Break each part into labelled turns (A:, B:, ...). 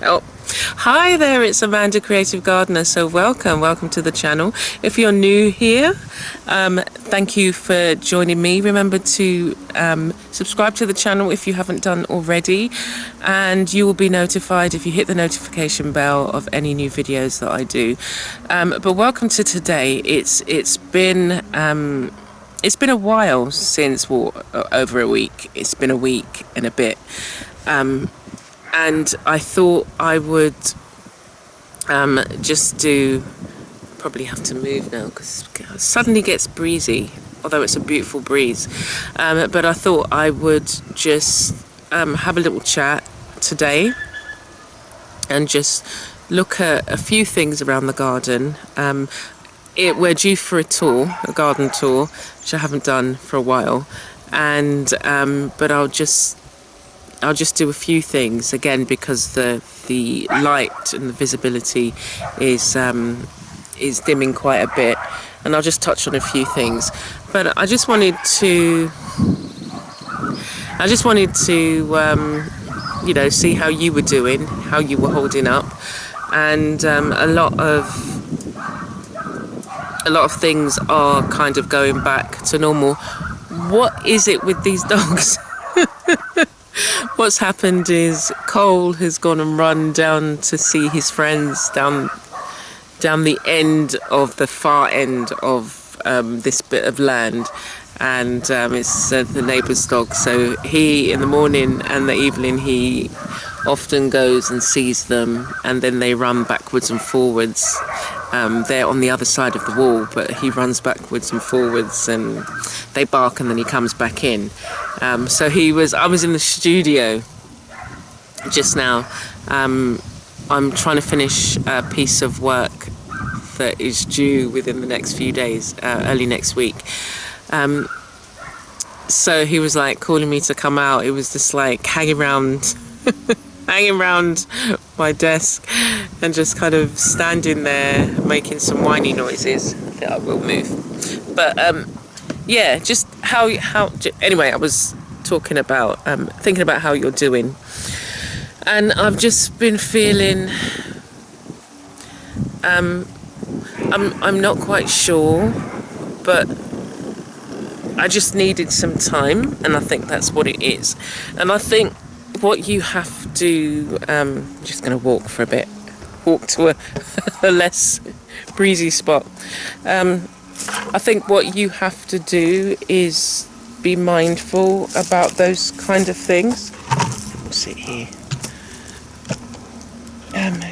A: Oh, hi there, it's Amanda, Creative Gardener. So welcome to the channel. If you're new here, thank you for joining me. Remember to subscribe to the channel if you haven't done already, and you will be notified if you hit the notification bell of any new videos that I do. But welcome to today. It's been a while since, well, over a week. It's been a week and a bit. And I thought I would just do, probably have to move now because it suddenly gets breezy, although it's a beautiful breeze. But I thought I would just have a little chat today and just look at a few things around the garden. We're due for a garden tour, which I haven't done for a while. And but I'll just do a few things again because the light and the visibility is dimming quite a bit, and I'll just touch on a few things. But I just wanted to see how you were doing, how you were holding up, and a lot of things are kind of going back to normal. What is it with these dogs? What's happened is Cole has gone and run down to see his friends down the end of the far end of this bit of land, and it's the neighbour's dog. So he, in the morning and the evening, he often goes and sees them, and then they run backwards and forwards. They're on the other side of the wall, but he runs backwards and forwards, and they bark, and then he comes back in. So I was in the studio just now. I'm trying to finish a piece of work that is due within the next few days, early next week. So he was like calling me to come out. It was just like hanging around my desk and just kind of standing there making some whiny noises. I think I will move. But yeah, just anyway, I was talking about thinking about how you're doing, and I've just been feeling I'm not quite sure, but I just needed some time, and I think that's what it is. And I think what you have to I'm just going to walk for a bit, walk to a less breezy spot. I think what you have to do is be mindful about those kind of things. I'll sit here.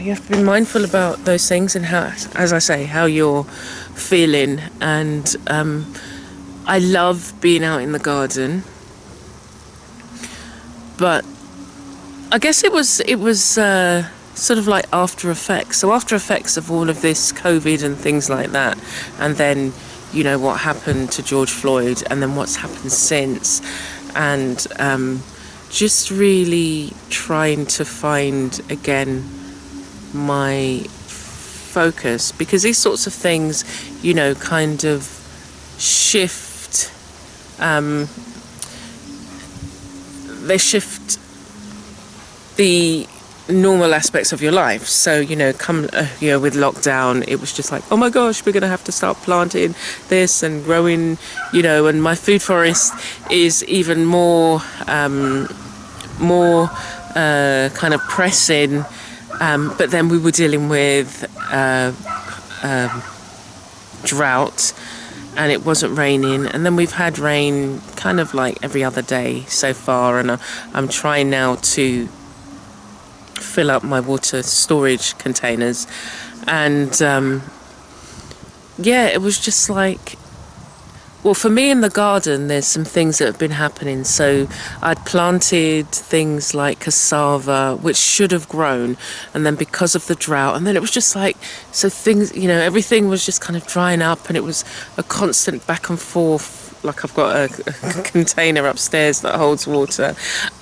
A: You have to be mindful about those things and how, as I say, how you're feeling. And I love being out in the garden, but I guess it was sort of like after effects. So after effects of all of this COVID and things like that, and then what happened to George Floyd, and then what's happened since, and just really trying to find again my focus, because these sorts of things kind of shift. They shift the normal aspects of your life. So with lockdown, it was just like, oh my gosh, we're gonna have to start planting this and growing, and my food forest is even more kind of pressing. But then we were dealing with drought, and it wasn't raining, and then we've had rain kind of like every other day so far, and I'm trying now to fill up my water storage containers. And it was just like, well, for me in the garden, there's some things that have been happening. So I'd planted things like cassava, which should have grown, and then because of the drought, and then it was just like, so things, everything was just kind of drying up, and it was a constant back and forth. Like I've got a container upstairs that holds water,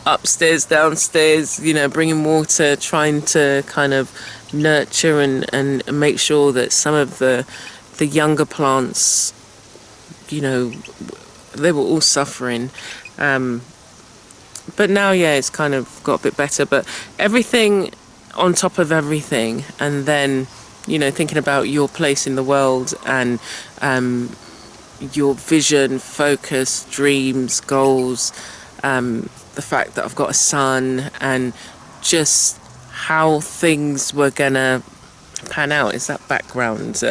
A: upstairs, downstairs, bringing water, trying to kind of nurture and make sure that some of the younger plants, they were all suffering. But now, it's kind of got a bit better. But everything on top of everything, and then, you know, thinking about your place in the world, and your vision, focus, dreams, goals, the fact that I've got a son, and just how things were gonna pan out. Is that background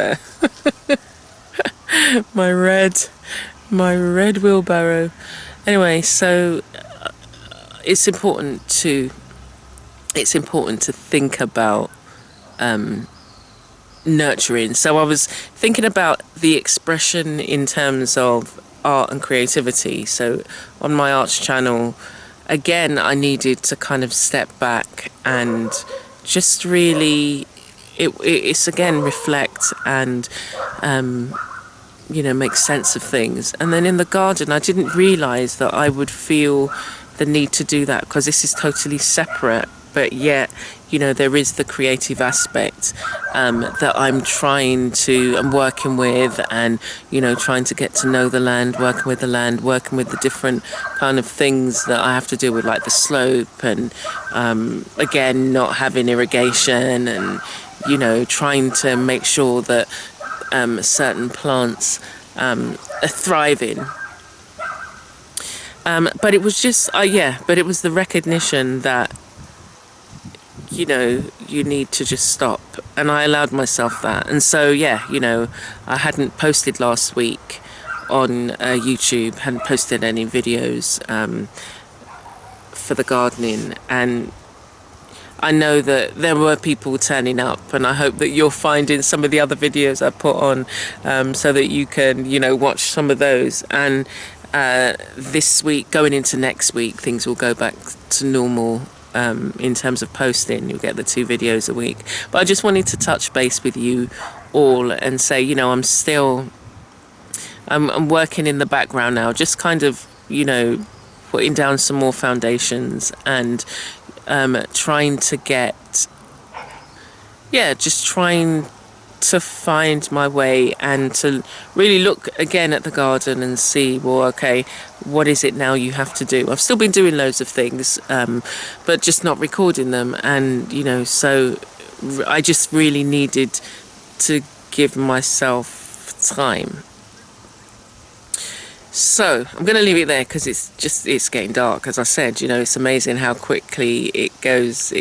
A: my red wheelbarrow? Anyway, so it's important to think about nurturing. So I was thinking about the expression in terms of art and creativity. So on my arts channel, again, I needed to kind of step back and just really, it's again, reflect and you know, make sense of things. And then in the garden, I didn't realise that I would feel the need to do that, because this is totally separate, but yet, you know, there is the creative aspect that I'm working with, and, you know, trying to get to know the land, working with the different kind of things that I have to do with, like the slope, and again, not having irrigation, and, you know, trying to make sure that certain plants are thriving. But it was just, but it was the recognition that, you know, you need to just stop. And I allowed myself that. And so, yeah, you know, I hadn't posted last week on YouTube, hadn't posted any videos for the gardening. And I know that there were people turning up, and I hope that you're finding some of the other videos I put on so that you can, you know, watch some of those. And this week, going into next week, things will go back to normal in terms of posting. You'll get the 2 videos a week. But I just wanted to touch base with you all and say, you know, I'm working in the background now, just kind of, you know, putting down some more foundations, and trying to find my way, and to really look again at the garden and see, well, okay, what is it now you have to do? I've still been doing loads of things, but just not recording them. And, you know, so I just really needed to give myself time. So I'm going to leave it there, because it's getting dark. As I said, you know, it's amazing how quickly it gets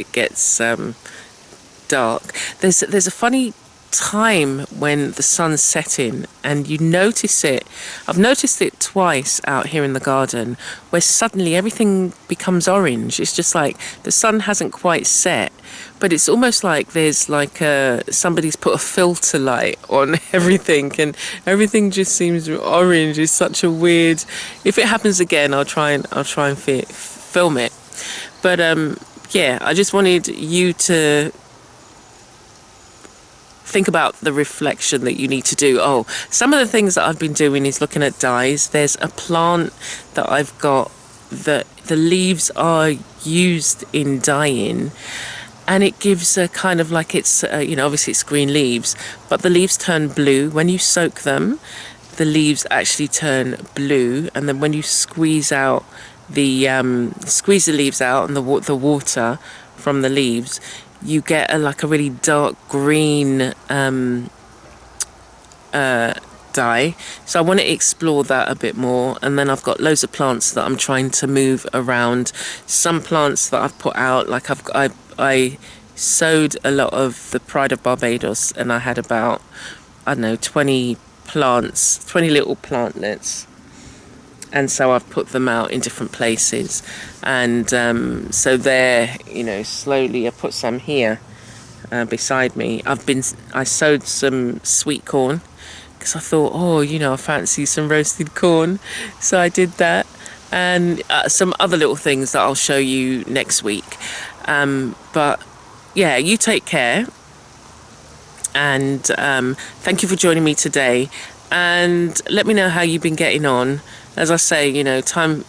A: dark. There's a funny time when the sun's setting, and you notice it. I've noticed it twice out here in the garden, where suddenly everything becomes orange. It's just like the sun hasn't quite set, but it's almost like there's like somebody's put a filter light on everything, and everything just seems orange. It's such a weird. If it happens again, I'll try and film it. But yeah, I just wanted you to think about the reflection that you need to do. Oh, some of the things that I've been doing is looking at dyes. There's a plant that I've got that the leaves are used in dyeing, and it gives a kind of like, it's you know, obviously it's green leaves, but the leaves turn blue when you soak them. The leaves actually turn blue, and then when you squeeze the leaves out and the water from the leaves, you get a really dark green dye. So I want to explore that a bit more. And then I've got loads of plants that I'm trying to move around. Some plants that I've put out, like I sowed a lot of the Pride of Barbados, and I had about, I don't know, 20 little plantlets. And so I've put them out in different places. And so there, you know, slowly I put some here beside me. I sowed some sweet corn, because I thought, oh, you know, I fancy some roasted corn. So I did that. And some other little things that I'll show you next week. But yeah, you take care. And thank you for joining me today. And let me know how you've been getting on. As I say, you know, time...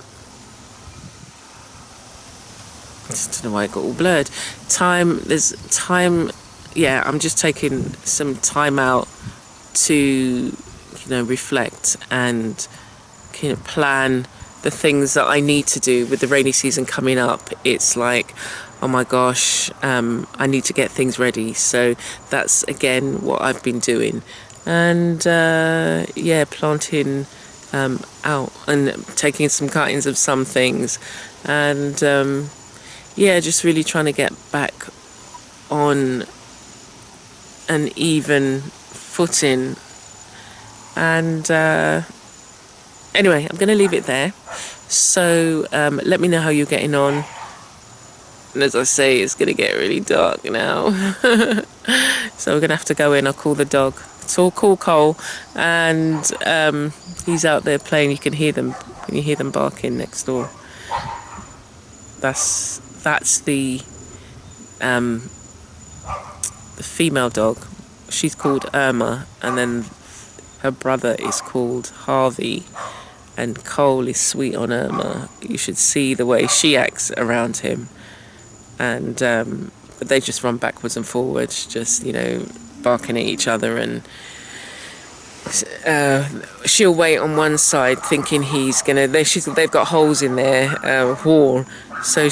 A: I don't know why it got all blurred. There's time... Yeah, I'm just taking some time out to, you know, reflect and kind of plan the things that I need to do with the rainy season coming up. It's like oh my gosh, I need to get things ready. So that's again what I've been doing. And yeah, planting out and taking some cuttings of some things. And yeah, just really trying to get back on an even footing. And anyway, I'm going to leave it there. So let me know how you're getting on. And as I say, it's going to get really dark now. So we're going to have to go in. I'll call the dog. So I'll call Cole. And he's out there playing. You can hear them. Can you hear them barking next door? That's the female dog. She's called Irma. And then her brother is called Harvey. And Cole is sweet on Irma. You should see the way she acts around him. And but they just run backwards and forwards, just, you know, barking at each other. And she'll wait on one side thinking he's gonna, they've got holes in their wall, so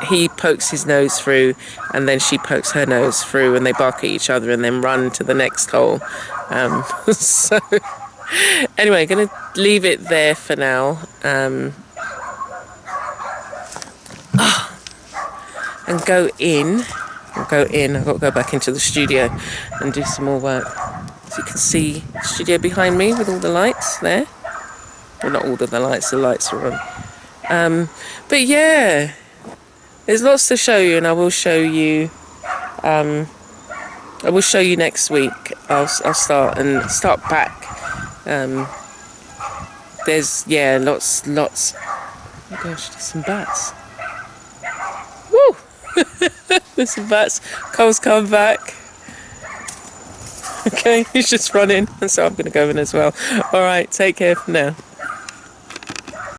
A: he pokes his nose through and then she pokes her nose through, and they bark at each other and then run to the next hole. So anyway, gonna leave it there for now. And go in. I've got to go back into the studio and do some more work. As you can see, the studio behind me with all the lights there. Well, not all of the lights are on. But yeah, there's lots to show you, and I will show you. I will show you next week. I'll start back. There's lots. Oh my gosh, there's some bats. Woo! There's some bats. Cole's come back. Okay, he's just running, and so I'm going to go in as well. All right, take care for now.